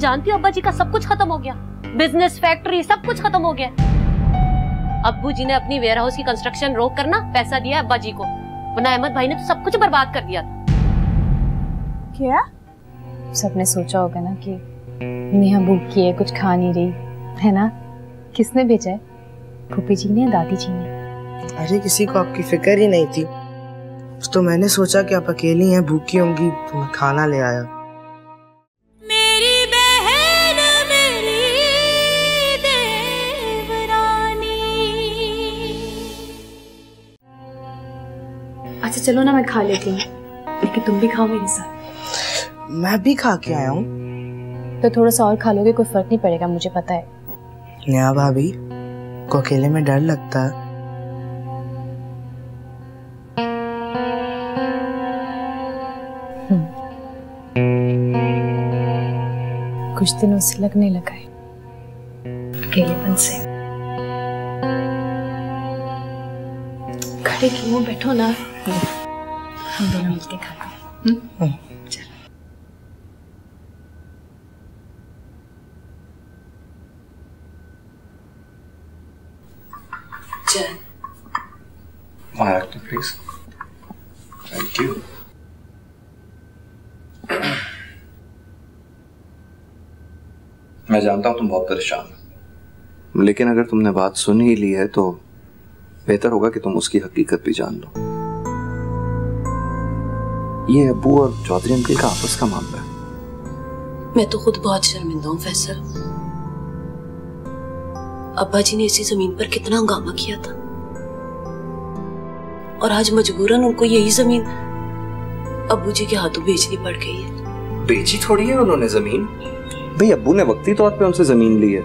जानती हो अब्बा जी का सब कुछ खत्म हो गया, बिजनेस, फैक्ट्री, सब कुछ खत्म हो गया। अब्बू जी ने अपनी वेयर हाउस की कंस्ट्रक्शन रोक कर ना पैसा दिया अब्बा जी को, वरना अहमद भाई ने तो सब कुछ बर्बाद कर दिया था। क्या? सबने सोचा होगा ना कि नेहा भूखी है, कुछ खा नहीं रही है ना। किसने भेजा है? फूफी जी ने, दादी जी ने? अरे किसी को आपकी फिक्र ही नहीं थी, तो मैंने सोचा कि आप अकेली हैं, भूखी होंगी, तो मैं खाना ले आया। मेरी बहन मेरी देवरानी। अच्छा चलो ना, मैं खा लेती हूँ, लेकिन तुम भी खाओ मेरे साथ। मैं भी खा के आया हूँ। तो थोड़ा सा और खा लोगे, कोई फर्क नहीं पड़ेगा, मुझे पता है। नेहा भाभी को अकेले में डर लगता है। कुछ दिनों से लगने लगा है अकेलेपन से। खड़े क्यों, बैठो ना, हम दोनों मिलके खाते हैं। चल प्लीज। Thank you. मैं जानता हूं तुम बहुत परेशान हो, लेकिन अगर तुमने बात सुन ही ली है तो बेहतर होगा कि तुम उसकी हकीकत भी जान लो। ये अब्बू और चौधरी अंकल का आपस का मामला है। मैं तो खुद बहुत शर्मिंदा हूँ फैसल। अब्बा जी ने इसी जमीन पर कितना हंगामा किया था, और आज मजबूरन उनको यही जमीन अब्बू जी के हाथों बेचनी पड़ गई है। बेची थोड़ी है उन्होंने जमीन, भाई अब्बू ने वक्ती तौर पे उनसे जमीन ली है।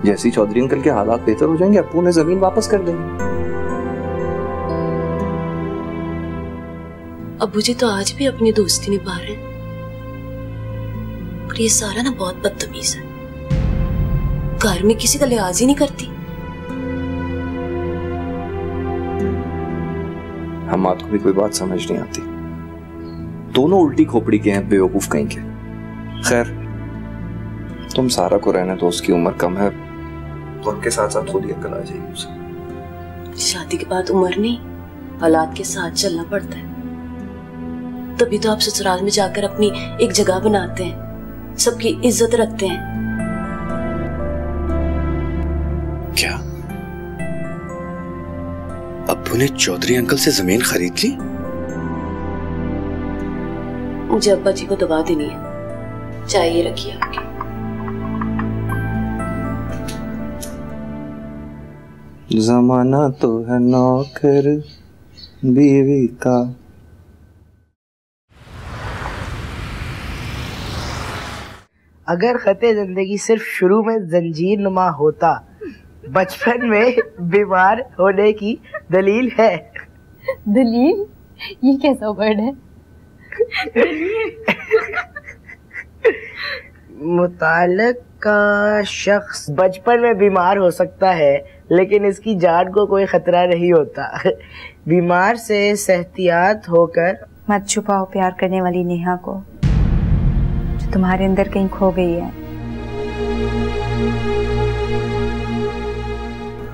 जैसी चौधरी अंकल के हालात बेहतर हो जाएंगे, अब्बू ने जमीन वापस कर देंगे। अब्बू जी तो आज भी अपनी दोस्ती निभा रहे हैं, पर ये सारा ना बहुत बदतमीज है। घर में किसी का लिहाज ही नहीं करती। हमाद को भी कोई बात समझ नहीं आती। दोनों उल्टी खोपड़ी के हैं, बेवकूफ कहीं के। खैर तुम सारा को रहने दो, उसकी उम्र कम है, वक्त के साथ साथ खुद ही अकल आ जाएगी उसे। शादी के बाद उम्र नहीं, हालात के साथ चलना पड़ता है। तभी तो आप ससुराल में जाकर अपनी एक जगह बनाते हैं, सबकी इज्जत रखते हैं। क्या अब्बू ने चौधरी अंकल से जमीन खरीद ली? मुझे अब्बा जी को दवा देनी है, चाहिए रखिए आपके। जमाना तो है नौकर बीवी का। अगर खते जिंदगी सिर्फ शुरू में जंजीर नुमा होता, बचपन में बीमार होने की दलील है। दलील? ये कैसा वर्ड है? मुताल्लिक का शख्स बचपन में बीमार हो सकता है, लेकिन इसकी जान को कोई खतरा नहीं होता। बीमार से एहतियात होकर मत छुपाओ प्यार करने वाली नेहा को, जो तुम्हारे अंदर कहीं खो गई है।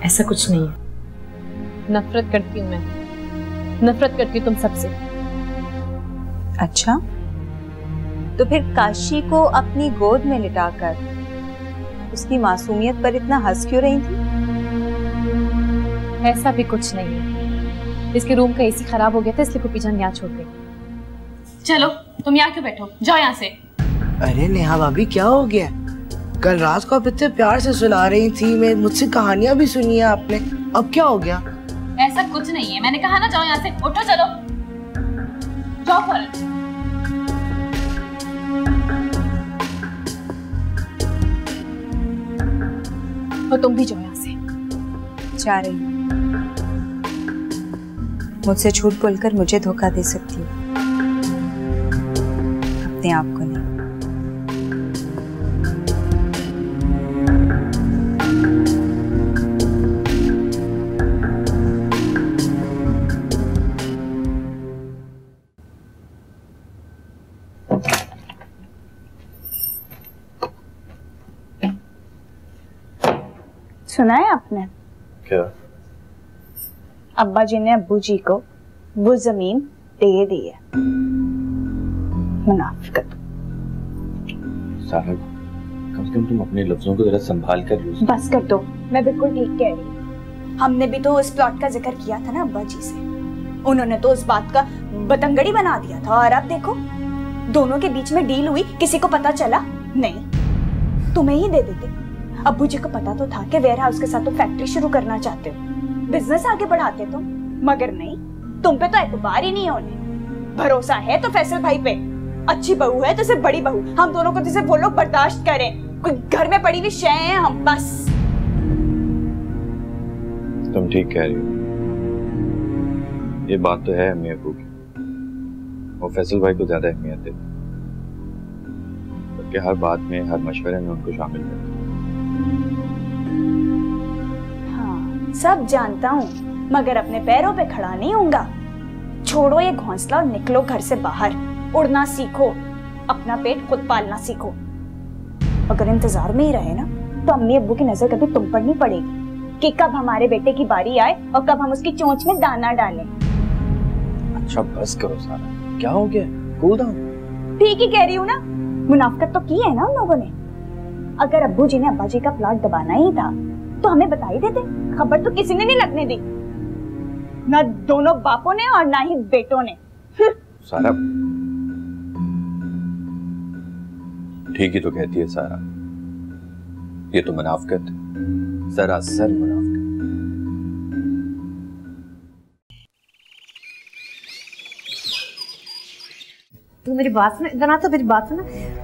ऐसा कुछ नहीं है। नफरत करती हूँ मैं, नफरत करती हूँ तुम सबसे। अच्छा, तो फिर काशी को अपनी गोद में लिटाकर उसकी मासूमियत पर इतना हंस क्यों रही थी? ऐसा भी कुछ नहीं है, इसके रूम का एसी खराब हो गया था, इसलिए फूफी जान यहाँ छोड़ गई। चलो तुम यहाँ क्यों बैठो, जाओ यहाँ से। अरे नेहा भाभी क्या हो गया? कल रात को आप इतने प्यार से सुला रही थी, मैं मुझसे कहानियां भी सुनी है आपने, अब क्या हो गया? ऐसा कुछ नहीं है, मैंने कहा ना जाओ यहाँ से, उठो चलो जाओ पर। और तुम भी जाओ यहाँ से। जा रही हूँ। मुझसे झूठ बोलकर मुझे धोखा दे सकती हो, अपने आप को नहीं। सुना है आपने? क्या? अब्बा जी ने अब्बू जी को वो जमीन दे दी है। मुनाफिकत। सारा कम से कम तुम अपने लफ्जों को जरा संभाल कर यूज। बस कर दो, मैं बिल्कुल ठीक कह रही हूँ। हमने भी तो इस प्लॉट का जिक्र किया था ना अब्बा जी से, उन्होंने तो उस बात का बतंगड़ी बना दिया था। और अब देखो दोनों के बीच में डील हुई, किसी को पता चला नहीं, तुम्हें ही दे देते। अब्बू जी को पता तो था कि वेयर हाउस के साथ तो फैक्ट्री शुरू करना चाहते हो, बिजनेस आगे बढ़ाते तुम, मगर नहीं, तुम पे तो एतबार ही नहीं होने। भरोसा है तो फैसल भाई पे, अच्छी बहू है तो सिर्फ बड़ी बहू, हम दोनों को तो सिर्फ वो लोग बर्दाश्त करें, कोई घर में पड़ी हुई शय है हम बस। तुम ठीक कह रही हो, ये बात तो है अम्मी अब्बू की, वो फैसल भाई को ज्यादा अहमियत देते, बल्कि हर बात में, हर मशवरे में उनको शामिल करते। हाँ, सब जानता हूँ, मगर अपने पैरों पे खड़ा नहीं होऊंगा। छोड़ो ये घोंसला और निकलो घर से बाहर, उड़ना सीखो, अपना पेट खुद पालना सीखो। अगर इंतजार में ही रहे ना तो अम्मी अब्बू की नजर कभी तुम पर नहीं पड़ेगी कि कब हमारे बेटे की बारी आए और कब हम उसकी चोंच में दाना डालें। अच्छा बस करो सारा, क्या हो गया? Cool down. ठीक ही कह रही हूँ ना, मुनाफिकत तो की है ना उन लोगों ने। अगर अब्बू जी ने अब्बा जी का प्लॉट दबाना ही था तो हमें बता ही देते, खबर तो किसी ने नहीं लगने दी, ना दोनों बापों ने और ना ही बेटों ने। सारा ठीक ही तो कहती है सारा, ये तो मुनाफिकत है, सरासर मुनाफिकत। तू मेरी बात सुन, इधर आ तो मेरी बात सुन।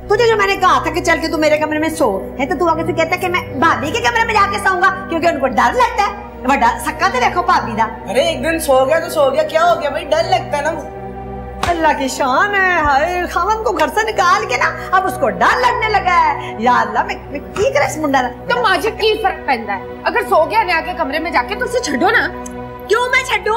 तुझे जो मैंने कहा था कि चल के तू मेरे कमरे में सो, है तो तू आगे से कहता कि मैं भाभी के कमरे में जाके सोऊंगा क्योंकि उनको डर लगता है। बड़ा सक्का तो देखो भाभी दा। अरे एक दिन सो गया तो सो गया, क्या हो गया भाई? डर लगता है ना। अल्लाह की शान है, हाय खावन को घर से निकाल के ना अब उसको डर लगने लगा है। या अल्लाह मैं की करे इस मुंडा ना। तो माजी की फर्क पैंदा है, अगर सो गया ने आके कमरे में जाके तो उसे छड्डो ना। क्यों मैं छड्डू?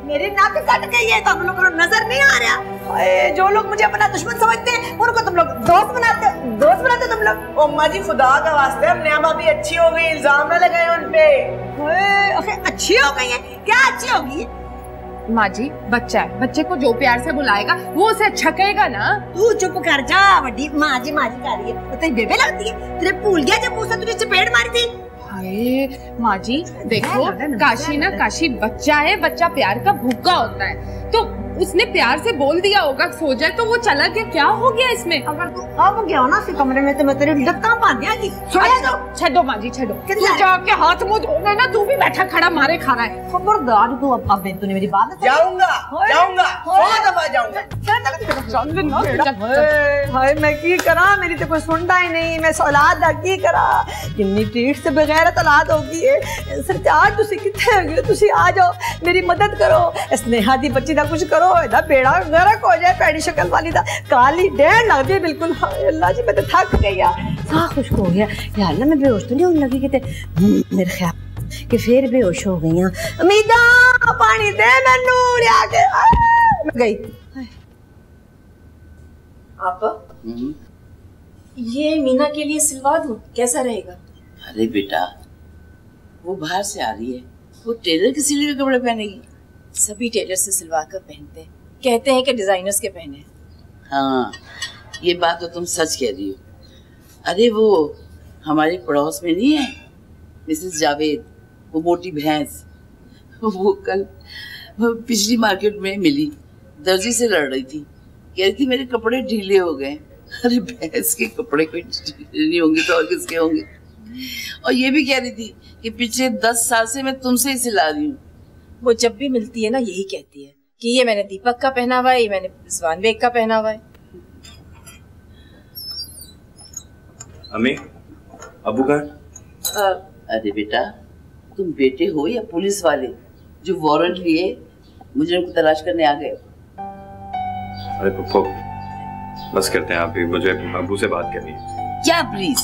मेरी नाक कट गई है तो हम लोगों को नजर नहीं आ रहा। हाय जो लोग मुझे अपना दुश्मन समझते हैं उनको तुम लोग दोस्त बनाते हो, दोस्त बनाते हो तुम लोग। अम्मा जी खुदा का वास्ते, अब नया भाभी अच्छी हो गई, इल्जाम न लगाए उन पे। अच्छी हो गई है? क्या अच्छी होगी? माँ जी बच्चा है, बच्चे को जो प्यार से बुलाएगा वो उसे अच्छा कहेगा ना। तू चुप कर जा, बड़ी माँ जी कर रही है, तेरी बेबे लगती है। तेरे भूल गया जब मुझसे तुझे चपेट मारी थी। हाय माँ जी देखो, काशी ना काशी बच्चा है, बच्चा प्यार का भूखा होता है, तो उसने प्यार से बोल दिया होगा सो जाए तो वो चला गया, क्या हो गया इसमें? अगर तू अब गया ना फिर कमरे में तो मैं तेरी लत्ता बांध दियागी। छड्डो माँ जी छड्डो, तू जाके हाथ मुंह धोना ना, तू भी बैठा खड़ा मारे खा रहा है। खबरदार तू अब तूने मेरी बात जाऊंगा जाऊंगा 100 दफा जाऊंगा। हाय मैं की करा, मेरी तो कोई सुनता ही नहीं, मैं औलाद दा की करा, कितनी ट्रीट से बगैर औलाद होगी है। सरकार तुसी किथे हो, तुसी आ जाओ मेरी मदद करो, स्नेहा दी बच्ची दा कुछ करो, एदा बेड़ा गरक हो जाए, पैड़ी शक्ल वाली दा काली डेढ़ लग जाए बिल्कुल। हाय अल्लाह जी मैं तो थक गई यार, साह खुश्क हो गया यार। अल्लाह मैं बेहोश तो नहीं होने लगी किते, मेरे ख्याल कि फिर बेहोश हो गई हां। अमीदा पानी दे मैनू लिया के, मैं गई। आप ये मीना के लिए सिलवा दूं, कैसा रहेगा? अरे बेटा वो बाहर से आ रही है, वो टेलर के सिले हुए कपड़े पहनेगी। सभी टेलर से सिलवा कर पहनते हैं, कहते हैं कि डिजाइनर्स के पहने। हाँ ये बात तो तुम सच कह रही हो। अरे वो हमारे पड़ोस में नहीं है मिसेस जावेद, वो मोटी भैंस, वो कल पिछली मार्केट में मिली, दर्जी से लड़ रही थी, कह रही थी मेरे कपड़े ढीले हो गए। अरे भैंस के कपड़े कोई ढीले नहीं होंगे तो और किसके होंगे? और ये भी कह रही थी कि पिछले 10 साल से मैं तुमसे ही सिला रही हूँ। वो जब भी मिलती है ना यही कहती है कि ये मैंने दीपक का पहना हुआ है, ये मैंने रिजवान बेग का पहना हुआ है। अम्मी अबू कहाँ? अरे बेटा तुम बेटे हो या पुलिस वाले जो वारंट लिए मुझे उनको तलाश करने आ गए? अरे पप्पो बस करते हैं, आप भी मुझे अबू से बात करनी है। क्या प्लीज,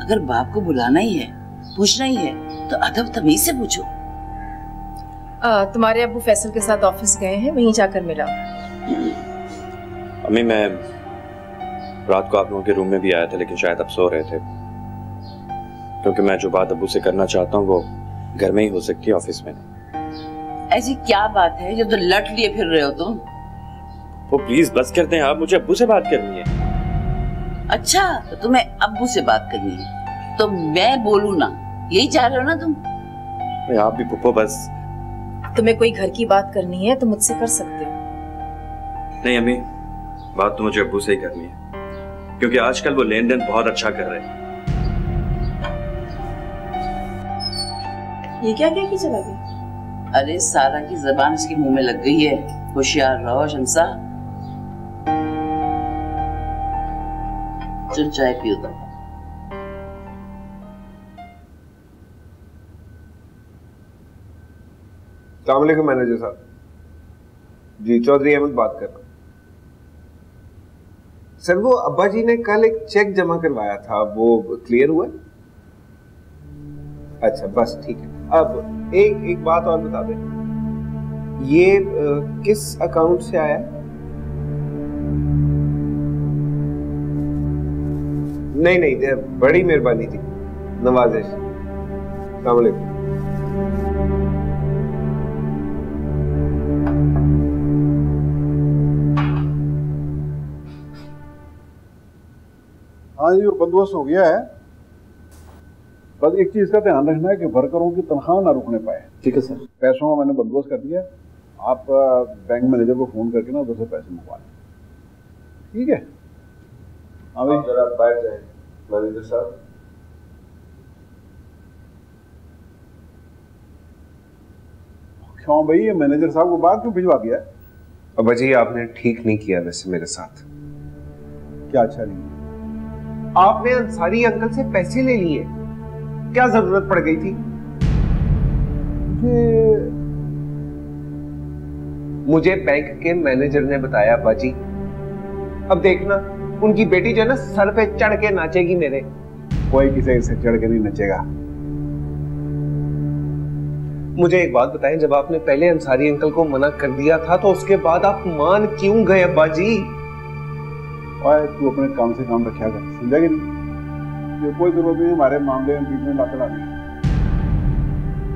अगर बाप को बुलाना ही है, पूछना ही है तो अदब तमीज से पूछो। तुम्हारे अब्बू फैसल के साथ ऑफिस गए हैं, वहीं जाकर मिला। अम्मी मैं रात को आप लोगों के रूम में भी आया था लेकिन शायद आप सो रहे थे, क्योंकि मैं जो बात अब्बू से करना चाहता हूँ वो घर में ही हो सकती है, ऑफिस में नहीं। ऐसी क्या बात है जो तो लट लिए फिर रहे हो तुम? वो प्लीज बस कर दें आप, मुझे अब्बू से बात करनी है। अच्छा, तो तुम्हें अब्बू से बात करनी है तो मैं बोलूं ना, यही चाह रहे हो ना तुम? आप भी पुप्पो बस। तुम्हें कोई घर की बात करनी है तो मुझसे कर सकते हो। नहीं अम्मी, बात तो मुझे अब्बू से ही करनी है, क्योंकि आजकल वो लेन देन बहुत अच्छा कर रहे हैं। ये क्या क्या की चला गई? अरे सारा की जबान इसके मुंह में लग गई है, होशियार रहो शमसा। चल चाय पियो तो। अस्सलाम वालेकुम मैनेजर साहब। जी चौधरी अहमद बात कर रहा हूँ। सर वो अब्बा जी ने कल एक चेक जमा करवाया था, वो क्लियर हुआ? अच्छा बस ठीक है। अब एक बात और बता दें, ये किस अकाउंट से आया? नहीं बड़ी मेहरबानी थी, नवाजिश। अस्सलाम वालेकुम। हाँ जी, वो बंदोबस्त हो गया है। बस एक चीज का ध्यान रखना है कि वर्करों की तनख्वाह ना रुकने पाए। ठीक है सर। पैसों का मैंने बंदोबस्त कर दिया, आप बैंक मैनेजर को फोन करके ना उधर से पैसे मंगवा लें, ठीक है? हाँ भाई जरा बैठ जाए मैनेजर साहब। क्यों भाई, ये मैनेजर साहब को बात क्यों भिजवा दिया? अब्बा जी आपने ठीक नहीं किया वैसे मेरे साथ। क्या अच्छा नहीं? आपने अंसारी अंकल से पैसे ले लिए, क्या जरूरत पड़ गई थी? मुझे बैंक के मैनेजर ने बताया अब्बा जी। अब देखना उनकी बेटी जो है ना सर पे चढ़ के नाचेगी मेरे। कोई किसी से चढ़ के नहीं नचेगा। मुझे एक बात बताएं, जब आपने पहले अंसारी अंकल को मना कर दिया था तो उसके बाद आप मान क्यों गए अब्बा जी? और तू अपने काम से काम रखा कर, समझा कि नहीं? ये कोई जरूरत नहीं हमारे मामले में बीच में लाकर आने।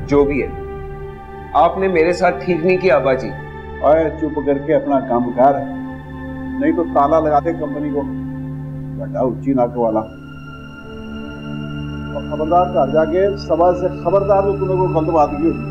जो भी है आपने मेरे साथ ठीक नहीं किया अब्बा जी। ओए चुप करके अपना काम कर, नहीं तो ताला लगा दे कंपनी को, बड़ा ऊंची नाक वाला। और खबरदार घर जाके सभा से खबरदार तो तूने कोई गलत बात की होगी।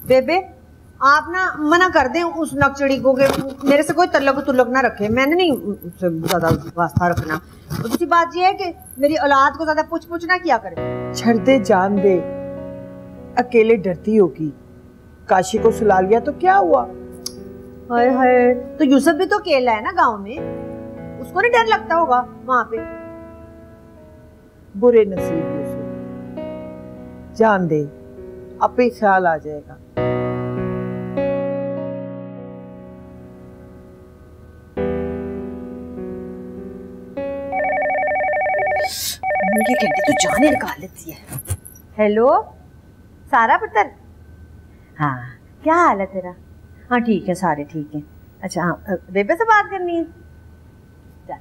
बेबे आप ना मना कर दें उस नकचड़ी को कि मेरे से कोई तल्लक तुल्लक ना रखे। मैंने नहीं उससे ज्यादा वास्ता रखना। और दूसरी बात ये है कि मेरी औलाद को ज्यादा पूछ ना किया करे। छड़ दे जान दे, अकेले डरती होगी। काशी को सुला लिया तो क्या हुआ? हाय हाय, तो यूसुफ भी तो अकेला है ना गांव में, उसको नहीं डर लगता होगा वहां पे? बुरे नसीब यूसुफ, जान दे, आपे ख्याल आ जाएगा। ये कहते तो जाने निकाल लेती है। हेलो सारा पुत्र, हाँ क्या हाल है तेरा? हाँ ठीक है, सारे ठीक हैं। अच्छा हाँ, बेबे से बात करनी है?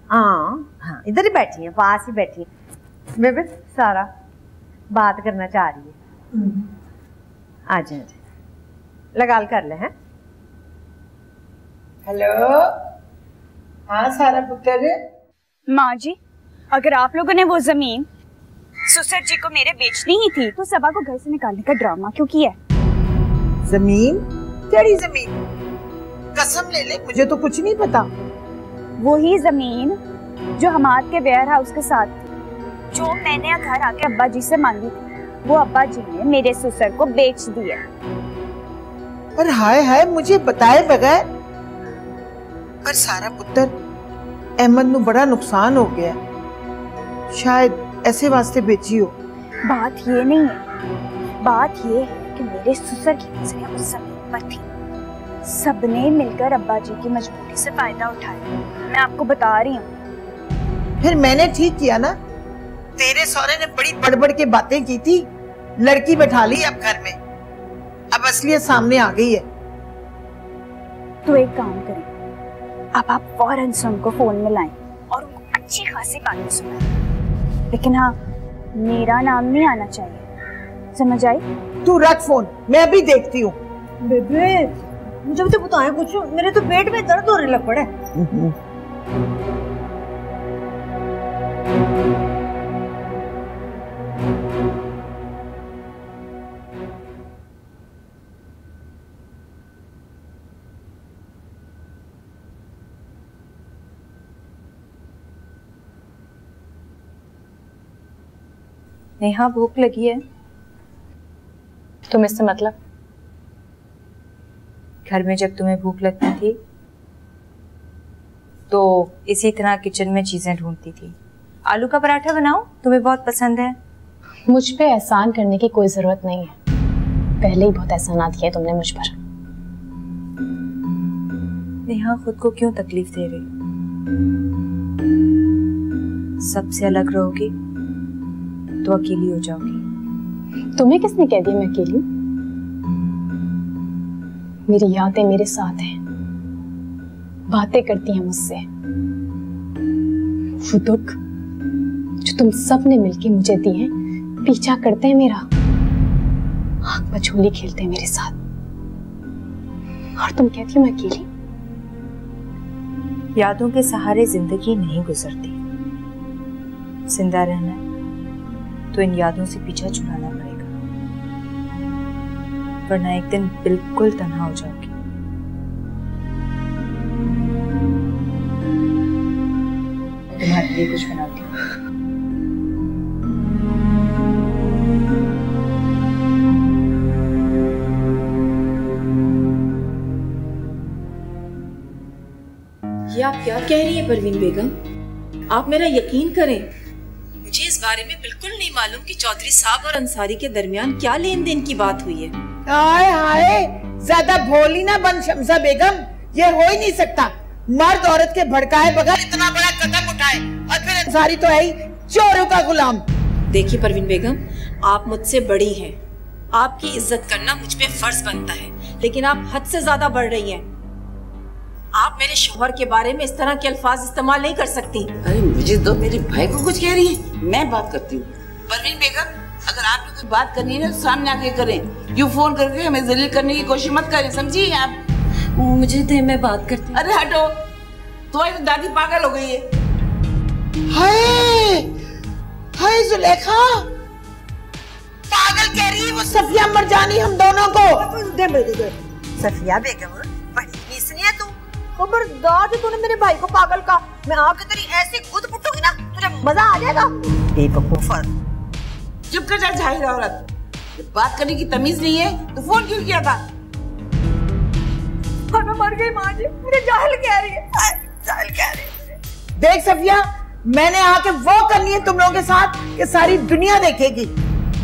हाँ इधर ही बैठी है, पास ही बैठी है। बेबे सारा बात करना चाह रही है। आ जाए, लगाल कर ले। हैं हेलो, हाँ सारा पुत्र। माँ जी, अगर आप लोगों ने वो जमीन सुसर जी को मेरे बेचनी ही थी तो सबा को घर से निकालने का ड्रामा क्यों किया? जमीन? तेरी जमीन? कसम ले ले, मुझे तो कुछ नहीं पता। वही जमीन जो हमाद के वेयर हाउस के साथ थी, जो मैंने घर आके अब्बा जी से मांगी थी, वो अब्बा जी ने मेरे ससुर को बेच दिया। पर हाय हाय, मुझे बताए बगैर। पर सारा पुत्र, अहमद नु बड़ा नुकसान हो गया, शायद ऐसे वास्ते बेची हो। बात ये नहीं है, बात ये है कि मेरे ससुर की नजरें उस जमीन पर थी। सबने मिलकर अब्बा जी की मजबूरी से फायदा उठाया, मैं आपको बता रही हूँ। फिर मैंने ठीक किया ना, तेरे सौरे ने बड़ी बड़बड़ के बातें की थी, लड़की बैठा ली अब घर में, अब असलियत सामने आ गई है। तो एक काम करें, अब आप फौरन से उनको फोन में लाएं और उनको अच्छी खासी बातें सुनाएं, लेकिन हाँ मेरा नाम नहीं आना चाहिए, समझ आई? तू रख फोन, मैं अभी देखती हूँ। बेबे मुझे भी तो बताए कुछ, मेरे तो पेट में दर्द होने लग पड़े। नेहा भूख लगी है? तुम इससे मतलब? घर में जब तुम्हें भूख लगती थी तो इसी तरह किचन में चीजें ढूंढती थी। आलू का पराठा बनाओ, तुम्हें बहुत पसंद है। मुझ पे एहसान करने की कोई जरूरत नहीं है, पहले ही बहुत एहसानात किए तुमने मुझ पर। नेहा खुद को क्यों तकलीफ दे रही? सबसे अलग रहोगी तो अकेली हो जाओगी। तुम्हें किसने कह दिया मैं अकेली? मेरी यादें मेरे साथ हैं, बातें करती हैं मुझसे। वो दुख जो तुम सब ने मिलके मुझे दिए हैं पीछा करते हैं मेरा, आंख बछोली खेलते हैं मेरे साथ। और तुम कहती हो मैं अकेली? यादों के सहारे जिंदगी नहीं गुजरती। जिंदा रहना तो इन यादों से पीछा छुड़ाना पड़ेगा, वरना एक दिन बिल्कुल तन्हा हो जाओगी। तुम्हारे लिए कुछ बनाती हूँ। ये आप क्या कह रही हैं परवीन बेगम? आप मेरा यकीन करें, मुझे इस बारे में बिल्कुल नहीं मालूम कि चौधरी साहब और अंसारी के दरमियान क्या लेन देन की बात हुई है। हाय हाय, ज्यादा भोली ना बन शमसा बेगम, ये हो ही नहीं सकता। मर्द औरत के भड़काए बगैर इतना बड़ा कदम उठाए, और फिर अंसारी तो है ही चोरों का गुलाम। देखिए परवीन बेगम, आप मुझसे बड़ी हैं, आपकी इज्जत करना मुझ पे फर्ज बनता है, लेकिन आप हद से ज्यादा बढ़ रही हैं। आप मेरे शौहर के बारे में इस तरह के अल्फाज इस्तेमाल नहीं कर सकती। अरे मुझे तो मेरे भाई को कुछ कह रही है, मैं बात करती हूँ। परवीन बेगम, अगर आपको कोई बात करनी है ना सामने आके करें, यूँ फोन करके हमें जलील करने की कोशिश मत करें, समझी आप? मुझे दे, मैं बात करती हूँ। अरे हटो, तुम्हारी तो दादी पागल हो गई है। हाय हाय जुलेखा, पागल कह रही है वो सफिया मरजानी हम दोनों को। सफिया बेगम बड़ी नीसनी है तू, खबरदार जो तूने मेरे भाई को पागल कहा, मैं आके तेरी ऐसी गुद पुटूंगी ना तुझे मजा आ जाएगा। बेवकूफ, चुप कर जा जाहिर औरत, जब बात करने की तमीज नहीं है तो फोन क्यों किया था? मैं मर गई माँ जी, मुझे जाहिल कह रही है, जाहिल कह रही है। देख सफिया, मैंने आके वो करनी है तुम लोगों के साथ कि सारी दुनिया देखेगी।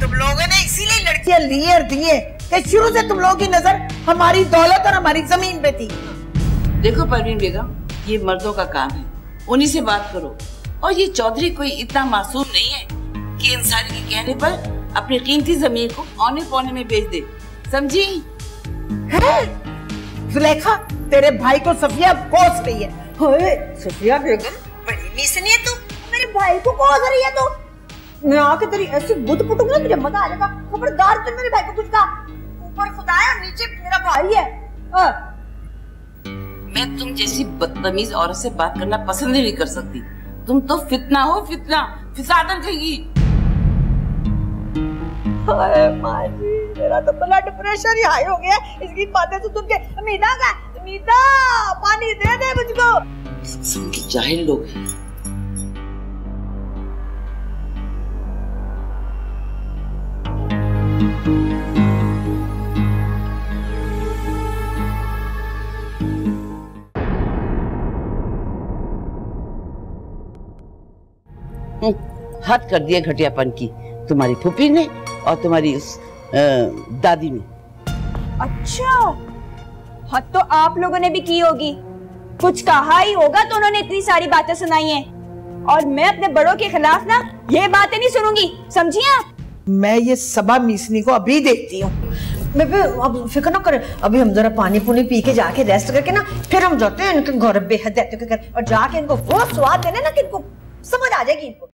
तुम लोगों ने इसीलिए लड़कियां लिए और दिए कि शुरू से तुम लोगों की नजर हमारी दौलत और हमारी जमीन पे थी। देखो परवीन बेगम, ये मर्दों का काम है, उन्हीं से बात करो। और ये चौधरी कोई इतना मासूम नहीं है कि इंसानी के कहने पर अपनी कीमती जमीन को औने पौने में बेच दे, समझी? जुलेखा, तेरे भाई को सफिया कोस रही है। हाय सफिया बेगम बड़ी नीसनी है तू, मेरे भाई को कोस रही है तू। मैं आके तेरी ऐसी गुद पुटूंगी ना तुझे मजा आ जाएगा। खबरदार तुम मेरे भाई को कुछ कहा, ऊपर खुदा है और नीचे मेरा भाई है। मैं तुम जैसी बदतमीज औरत से बात करना पसंद ही नहीं कर सकती। तुम तो फितना हो, फितना, फिसादन कहेगी। माँ जी, मेरा तो ब्लड प्रेशर ही हाई हो गया इसकी बातें तो सुन के। अमीदा का, अमीदा पानी दे दे मुझको। किस्म के जाहिल लोग हैं। हद कर दिया घटियापन की तुम्हारी फूफी ने और तुम्हारी उस दादी ने। अच्छा, हद तो आप लोगों ने भी की होगी, कुछ कहा ही होगा तो उन्होंने इतनी सारी बातें सुनाई हैं। और मैं अपने बड़ों के खिलाफ ना ये बातें नहीं सुनूंगी, समझिए आप। मैं ये सबा मीसनी को अभी देखती हूँ। बेबे अब फिक्र ना करे, अभी हम जरा पानी पुनी पी के जाके रेस्ट करके ना फिर हम जाते हैं इनके घर बेहद देते के घर, और जाके इनको वो स्वाद देने ना कि इनको समझ आ जाएगी इनको।